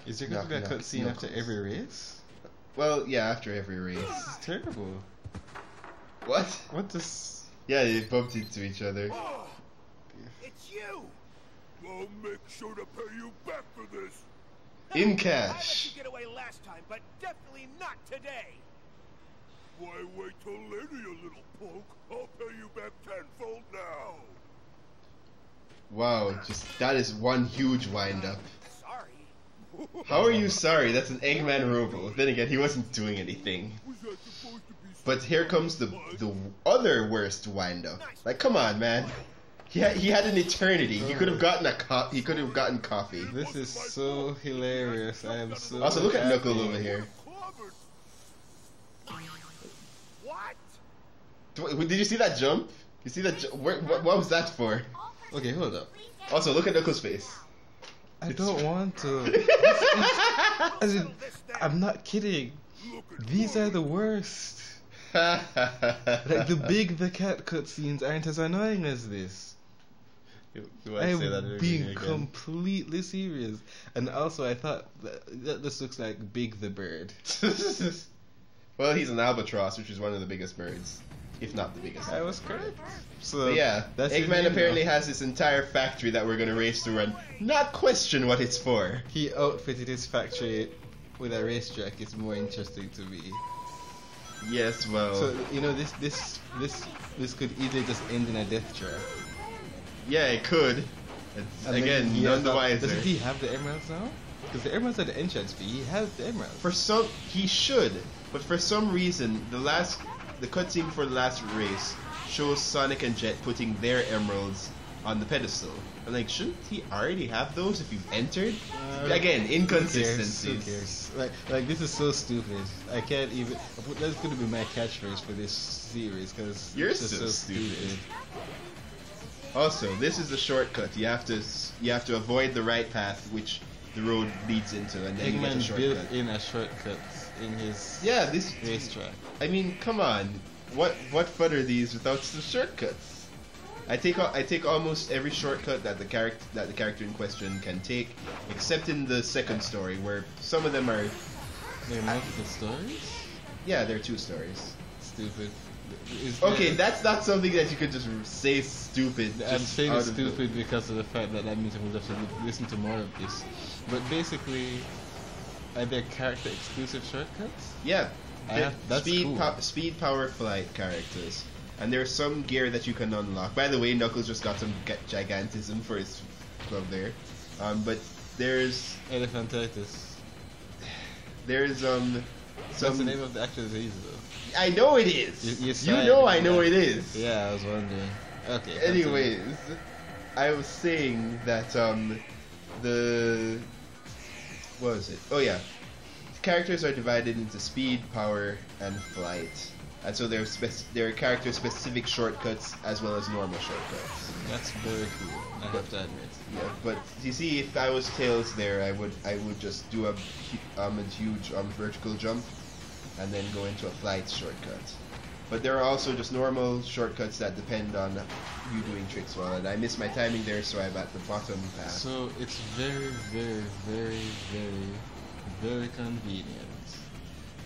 Is there going to be a cutscene after every race? Well, yeah, after every race. This is terrible. What? What does... Yeah, they bumped into each other. Oh, it's you! I'll make sure to pay you back for this. In I cash. let you get away last time, but definitely not today. Why wait till later, you little punk? I'll pay you back tenfold now. Wow, just that is one huge wind-up. Sorry. How are you sorry? That's an Eggman Robo. Then again, he wasn't doing anything. Was that supposed to be But here comes the other worst wind-up. Like, come on, man. He had an eternity. He could have gotten he could have gotten coffee. This is so hilarious. I am so Also, look at happy. Knuckle over here. What? Did you see that jump? You see that? What was that for? Okay, hold up. Also, look at Knuckles' face. I don't want to. As in, I'm not kidding. These are the worst. Like the cat cutscenes aren't as annoying as this. Do I say that I'm again? being completely serious. And also, I thought that this looks like Big the Bird. Well, he's an albatross, which is one of the biggest birds, if not the biggest. I was correct. So But yeah, that's his Eggman name apparently now. has this entire factory that we're gonna race through and not question what it's for. He outfitted his factory with a racetrack. It's more interesting to me. Yes, well, So you know, this could easily just end in a death trap. yeah, it could. It's, And again, then he none has the that- wiser. Doesn't he have the emeralds now? Because the emeralds are the entrance fee. He has the emeralds. For some, he should, but for some reason, the cutscene for the last race shows Sonic and Jet putting their emeralds on the pedestal. I'm like, shouldn't he already have those if you've entered? Again, Who inconsistencies. cares? Like this is so stupid. I can't even. That's gonna be my catchphrase for this series because You're it's just so so stupid. Also, this is a shortcut. You have to avoid the right path, which the road leads into, and then you get a Eggman shortcut. built in a shortcut in his Yeah, this. racetrack. I mean, come on. What fun are these without the shortcuts? I take almost every shortcut that the character in question can take, except in the second story, where some of them are. There are multiple stories. Yeah, there are 2 stories. Stupid. Okay, that's not something that you could just say stupid. I'm just saying out it's of the- stupid because of the fact that means I'm going to have to listen to more of this. But basically, are there character exclusive shortcuts? Yeah, That's speed, cool. speed, power, flight characters, and there's some gear that you can unlock. By the way, Knuckles just got some gigantism for his club there, but there's Elephantitis. some. That's the name of the actual disease, though. I know it is. You You know I know it is. Yeah, I was wondering. Okay. Anyways, I was saying that the what was it? Oh yeah, characters are divided into speed, power, and flight, and so there are character-specific shortcuts as well as normal shortcuts. That's very cool. I have to admit. Yeah, but you see, if I was Tails there, I would just do a huge vertical jump, and then go into a flight shortcut. But there are also just normal shortcuts that depend on you doing tricks well, and I missed my timing there, so I'm at the bottom path. So it's very, very, very, very, very convenient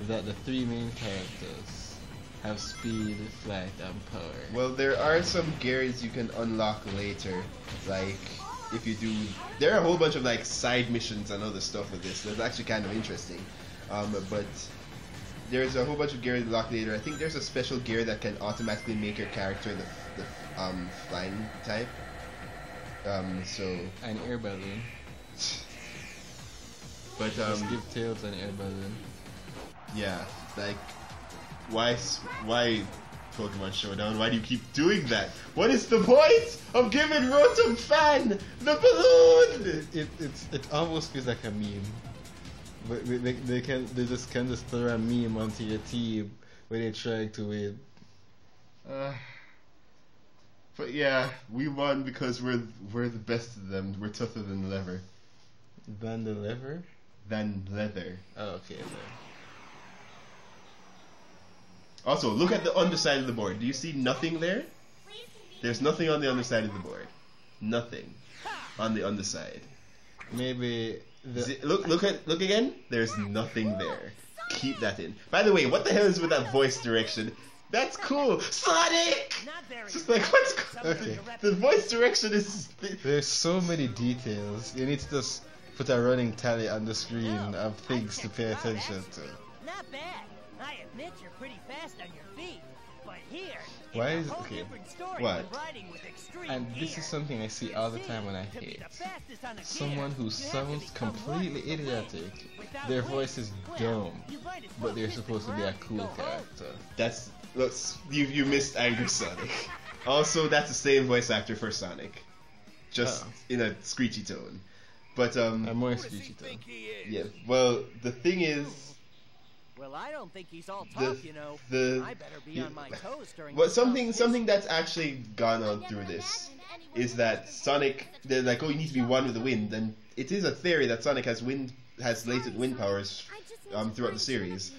that the 3 main characters have speed, flight, and power. Well, there are some gears you can unlock later, like if you do. There are a whole bunch of like side missions and other stuff with this. That's actually kind of interesting, but. There's a whole bunch of gear unlocked later. I think there's a special gear that can automatically make your character the flying type. So. An air balloon. But Just give Tails an air balloon. yeah, like why Pokemon Showdown? Why do you keep doing that? What is the point of giving Rotom Fan the balloon? It almost feels like a meme. But they just can just throw a meme onto your team when they're trying to win. But yeah, we won because we're the best of them. We're tougher than leather. Than the lever? Than leather. Oh, okay. Then. Also, look at the underside of the board. Do you see nothing there? There's nothing on the underside of the board. Nothing on the underside. Maybe Look again. There's nothing there. Keep that in. By the way, what the hell is with that voice direction? That's cool, Sonic. It's just like what's Okay. the voice direction is. There's so many details. You need to just put a running tally on the screen of things to pay attention to. Not bad. I admit you're pretty fast on your feet. But here, Why it's is- a whole okay. different story What? than riding with extreme And this gear. is something I see all the time when I To be hate. the fastest on a gear, Someone who you have to sounds become completely one with the wind. idiotic. Without Their wind, voice is well, dumb, you might as well but they're hit the supposed to be a ground and cool go home. character. That's look. You missed Angry Sonic. Also, that's the same voice actor for Sonic, just Oh. in a screechy tone. But I'm more Who does he screechy though. think he is? yeah. Well, the thing is, Well, I don't think he's all The- talk, you know. the- I better be yeah. on my toes during well, this something competition. that's actually gone on through this is that Sonic. They're like, oh, you need to be one with the wind, and it is a theory that Sonic has latent wind powers throughout the series.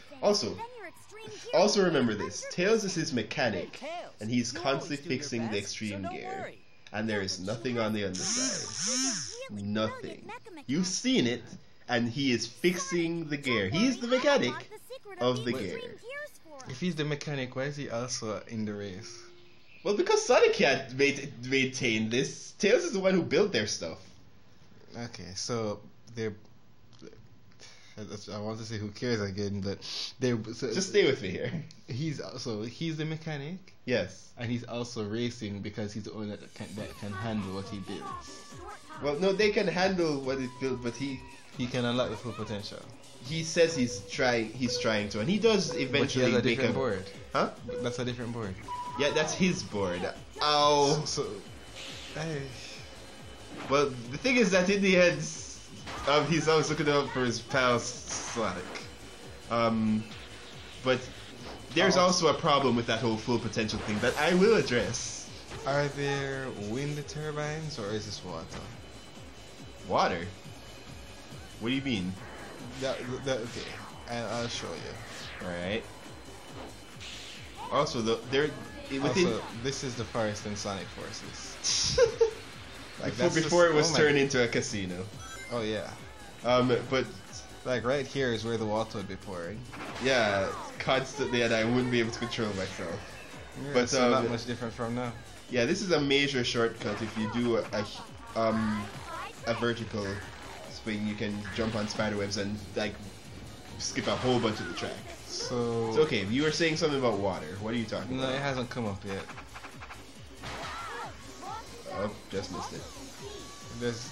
Also remember this: Tails is his mechanic, Hey, Tails, and he's you constantly always do your fixing the best, extreme so don't gear. worry. And there is nothing on the underside. Nothing. You've seen it, and he is fixing the gear. He's the mechanic of the gear. If he's the mechanic, why is he also in the race? Well, because Sonic can't maintain this. Tails is the one who built their stuff. Okay, so they're. I want to say who cares again, but they're. So, Just stay with me here. He's the mechanic, Yes. and he's also racing because he's the only that can handle what he builds. Well, no, they can handle what it built, but he He can unlock the full potential. says he's trying to, and he does But he eventually has a make different board. Huh? But that's a different board. Yeah, that's his board. Ow. So, I, Well, the thing is that in the end, he's always looking out for his pal Sonic. But there's also a problem with that whole full potential thing that I will address. are there wind turbines or is this water? Water? What do you mean? Okay, I'll show you. Alright. Also, within... Also, this is the forest in Sonic Forces. Like before it was oh my- turned into a casino. Oh yeah. But Like right here is where the water would be pouring. yeah, constantly, and I wouldn't be able to control myself. Yeah, But, so not much different from now. Yeah, this is a major shortcut. If you do a vertical swing, you can jump on spiderwebs and like skip a whole bunch of the track. So It's okay. You were saying something about water. What are you talking no, about? it hasn't come up yet. Oh, just missed it. Is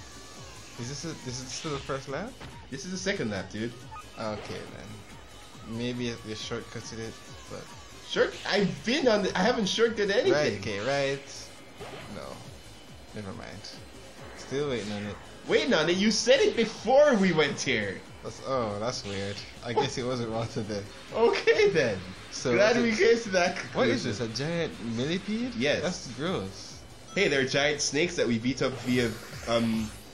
this still the first lap? This is the second lap, dude. Okay then. Maybe they shortcutted it, but I've been on. I haven't shortcut anything. right. Okay, right. No, never mind. Still waiting on it. Waiting on it. You said it before we went here. That's weird. I guess it wasn't water then. Okay then. So Glad is we it- came to that. What is conclusion. this? A giant millipede? Yes. That's gross. Hey, there are giant snakes that we beat up via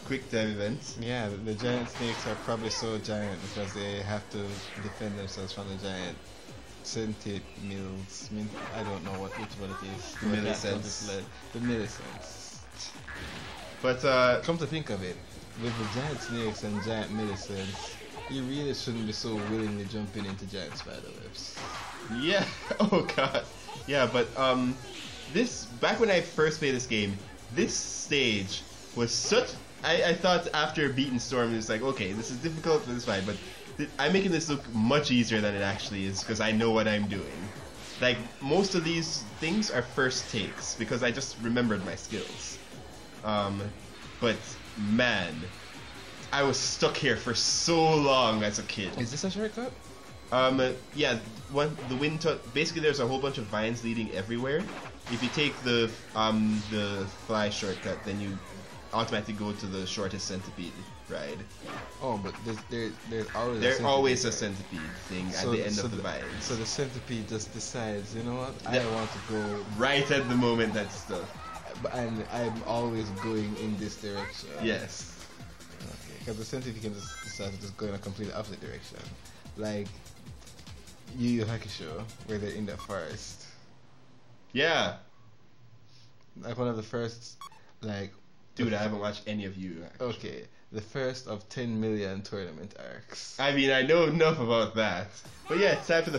quick time events. Yeah, the giant snakes are probably so giant because they have to defend themselves from the giant centimils. I don't know which one it is. The millicents. The millicents. But Come to think of it, with the giant snakes and giant millicents, you really shouldn't be so willingly jumping into giant spiderwebs. yeah. Oh god. Yeah, but this back when I first played this game, this stage was such. I thought after beating Storm, it was like, okay, this is difficult, but it's fine. But I'm making this look much easier than it actually is because I know what I'm doing. Like most of these things are first takes because I just remembered my skills. But man, I was stuck here for so long as a kid. Is this a shortcut? Yeah, the wind basically there's a whole bunch of vines leading everywhere. If you take the fly shortcut, then you automatically go to the shortest centipede ride. Oh, but there's always There's a always a centipede. centipede thing at the end of the vines. So the centipede just decides, you know what? Yeah. I want to go, Right at the moment that's stuff. and I'm always going in this direction. Yes. Okay, because the centipede can just decide to just go in a completely opposite direction, like Yu Yu Hakusho, where they're in that forest. Yeah. Like one of the first, like Dude, I haven't watched any of you. Okay, the first of 10 million tournament arcs. I mean, I know enough about that. But yeah, it's time for the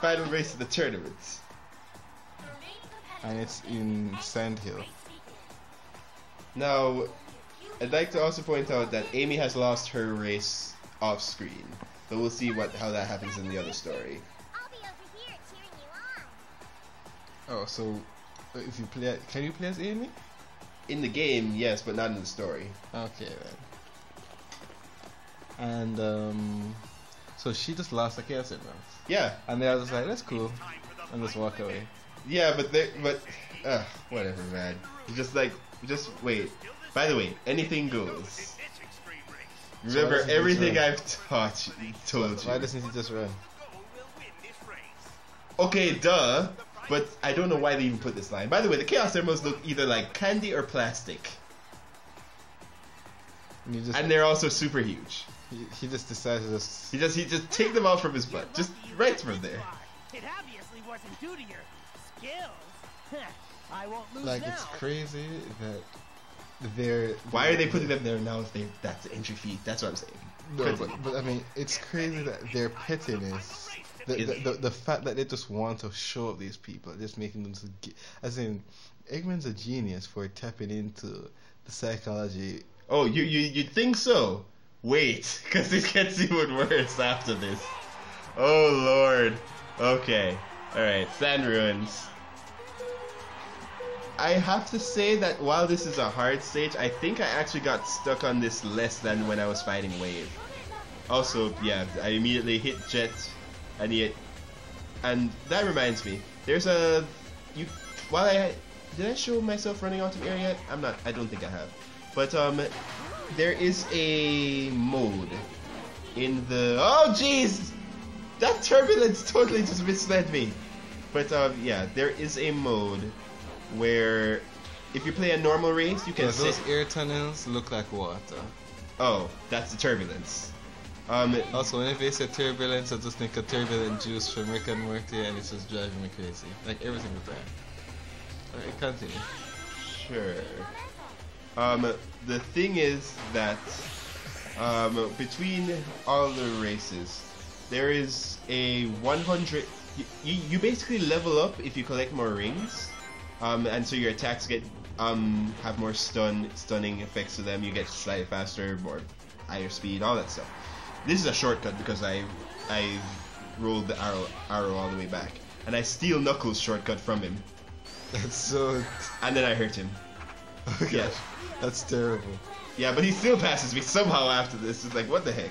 final race of the tournament. And it's in Sand Hill. Now, I'd like to also point out that Amy has lost her race off screen. So we'll see how that happens in the other story. I'll be over here cheering you on. Oh, so if you play, can you play as Amy? In the game, yes, but not in the story. Okay then. And so she just lost the Chaos Emeralds. Yeah, And they were just like, that's cool, and just walk away. yeah, but whatever, man. You just wait. By the way, anything goes. Remember doesn't he everything just I've told Why you. doesn't he just run? Okay, duh. But I don't know why they even put this line. By the way, the Chaos Emeralds look either like candy or plastic, And, you just, and they're also super huge. he just decided to just. He just take them out from his butt, just right from there. It obviously wasn't due to your skills. I won't lose Like, now. it's crazy that they're. Why are they putting them there now if that's the entry fee? That's what I'm saying. No, Continue. but I mean, it's crazy that their pettiness, the fact that they just want to show up these people, just making them to as in, Eggman's a genius for tapping into the psychology. Oh, you think so? Wait, because it gets even worse after this. Oh lord. Okay. Alright, Sand Ruins. I have to say that while this is a hard stage, I think I actually got stuck on this less than when I was fighting Wave. Also, yeah, I immediately hit Jet, and that reminds me, there's a, did I show myself running out of air yet? I don't think I have. But, there is a mode in the, oh jeez! That turbulence totally just misled me. But, yeah, there is a mode where if you play a normal race, you can Because those sit. air tunnels look like water. Oh, that's the turbulence. Also, whenever they say turbulence, I just think of turbulent juice from Rick and Morty, and it's just driving me crazy. Like every single time. Alright, continue. Sure. The thing is that between all the races, there is a 100. You basically level up if you collect more rings, and so your attacks get have more stunning effects to them. You get slightly faster, more higher speed, all that stuff. This is a shortcut because I rolled the arrow all the way back, and I steal Knuckles' shortcut from him, That's so. and then I hurt him. Oh Yeah. gosh, that's terrible. Yeah, but he still passes me somehow after this. It's like, what the heck?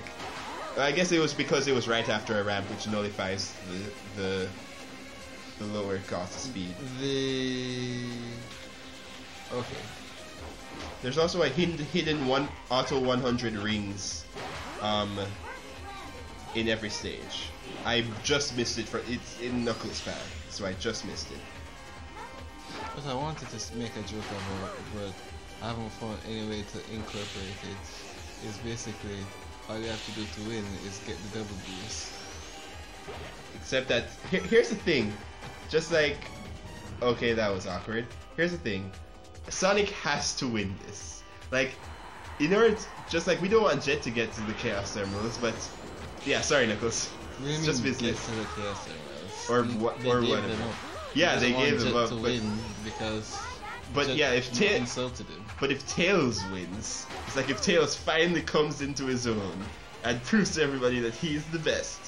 I guess it was because it was right after a ramp, which nullifies the lower cost of speed. Okay. There's also a hidden auto 100 rings in every stage. I just missed it it's in Knuckles' path, so I just missed it. But I wanted to make a joke about it, but I haven't found any way to incorporate it. It's basically all you have to do to win is get the double boost. Except that here's the thing, just like, okay, that was awkward. Here's the thing, Sonic has to win this. Like, in order to, just like we don't want Jet to get to the Chaos Emeralds, but yeah, sorry Knuckles, What do you it's just mean business. get to the Chaos Emeralds? Or They or gave whatever. them up. Yeah, they want gave them Jet up, to but win because. Jet yeah, if insulted him. But if Tails wins, it's like if Tails finally comes into his own and proves to everybody that he's the best,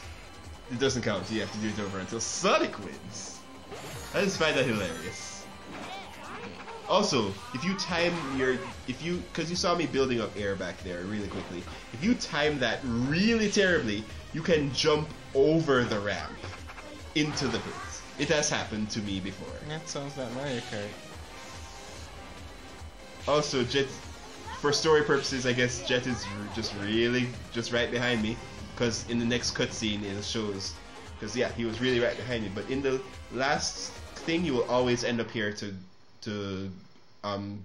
it doesn't count. You have to do it over until Sonic wins. I just find that hilarious. Also, if you time because you saw me building up air back there really quickly, if you time that really terribly, you can jump over the ramp into the pit. It has happened to me before. That sounds like Mario Kart. Also, Jet, for story purposes, I guess Jet is just right behind me, because in the next cutscene it shows, because yeah, he was really right behind me. But in the last thing, you will always end up here to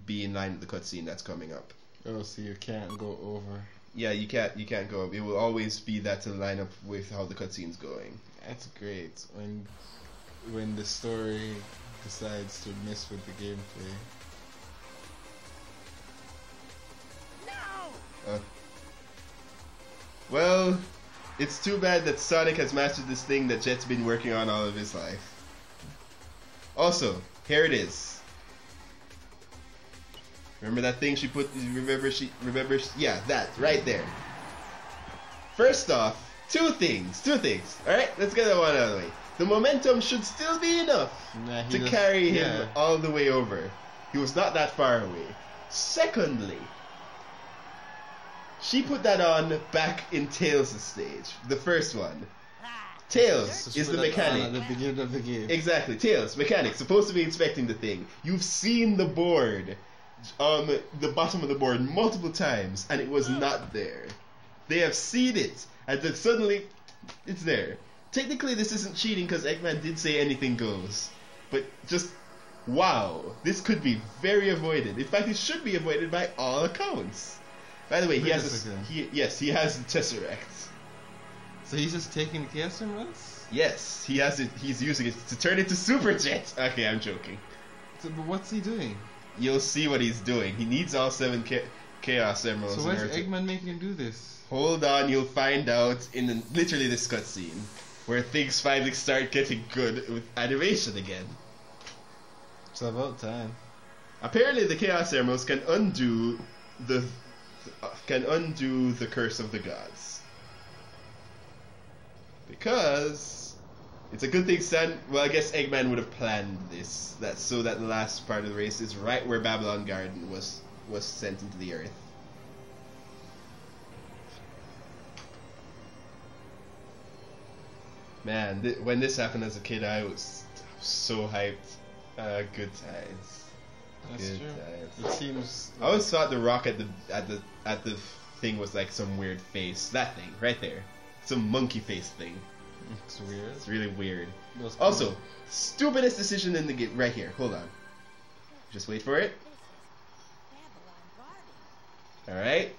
be in line with the cutscene that's coming up. Oh, so you can't go over. Yeah, you can't go up. It will always be that to line up with how the cutscene's going. That's great when the story decides to mess with the gameplay. Well, it's too bad that Sonic has mastered this thing that Jet's been working on all of his life. Also, here it is. Remember that thing she put? Yeah, that right there. First off, two things. All right, let's get that one out of the way. The momentum should still be enough to carry him all the way over. He was not that far away. Secondly, she put that on back in Tails' stage, the first one. Tails is the mechanic. At the beginning of the game. Exactly, Tails, mechanic, supposed to be inspecting the thing. You've seen the board, the bottom of the board multiple times, and it was not there. They have seen it, and then suddenly, it's there. Technically, this isn't cheating because Eggman did say anything goes, but just wow, this could be very avoided. In fact, it should be avoided by all accounts. By the way, he has the Tesseract. So he's just taking the Chaos Emeralds? Yes, he has it. He's using it to turn it to Super Jet. Okay, I'm joking. So, but what's he doing? You'll see what he's doing. He needs all 7 Chaos Emeralds. So why is Eggman making him do this? Hold on, you'll find out in literally this cutscene where things finally start getting good with animation again. It's about time. Apparently, the Chaos Emeralds can undo the curse of the gods. Because it's a good thing well, I guess Eggman would have planned this, so that the last part of the race is right where Babylon Garden was sent into the earth. Man, when this happened as a kid, I was so hyped. Good times. That's good true. times. It seems. I always thought the rock at the thing was like some weird face. That thing right there, some monkey face thing. It's weird. It's really weird. Those Also, stupidest decision in the game. Right here. Hold on. Just wait for it. All right.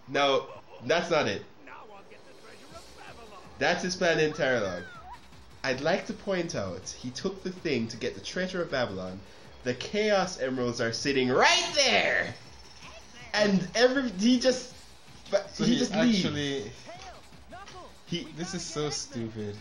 No, that's not it. Now I'll get the treasure of Babylon. That's his plan in Terralog. I'd like to point out, he took the thing to get the treasure of Babylon. The Chaos Emeralds are sitting right there, and he just leaves. This is so stupid.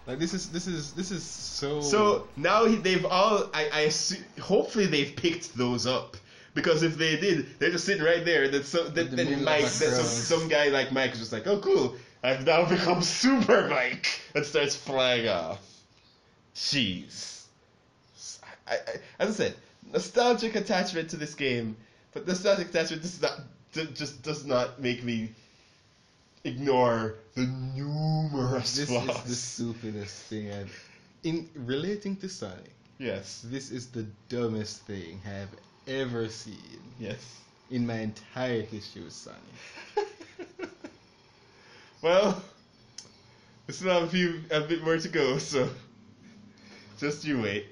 Like this is so. So now they've all. I assume, hopefully they've picked those up. Because if they did, they're just sitting right there. Some guy like Mike is just like, oh cool, I've now become Super Mike, and starts flying off. Jeez. As I said, nostalgic attachment to this game, but nostalgic attachment does not make me ignore the numerous flaws. This is the stupidest thing in relating to Sonic. Yes. This is the dumbest thing I have ever seen. Yes. In my entire history with Sonic. Well, we still have a bit more to go, so just you wait.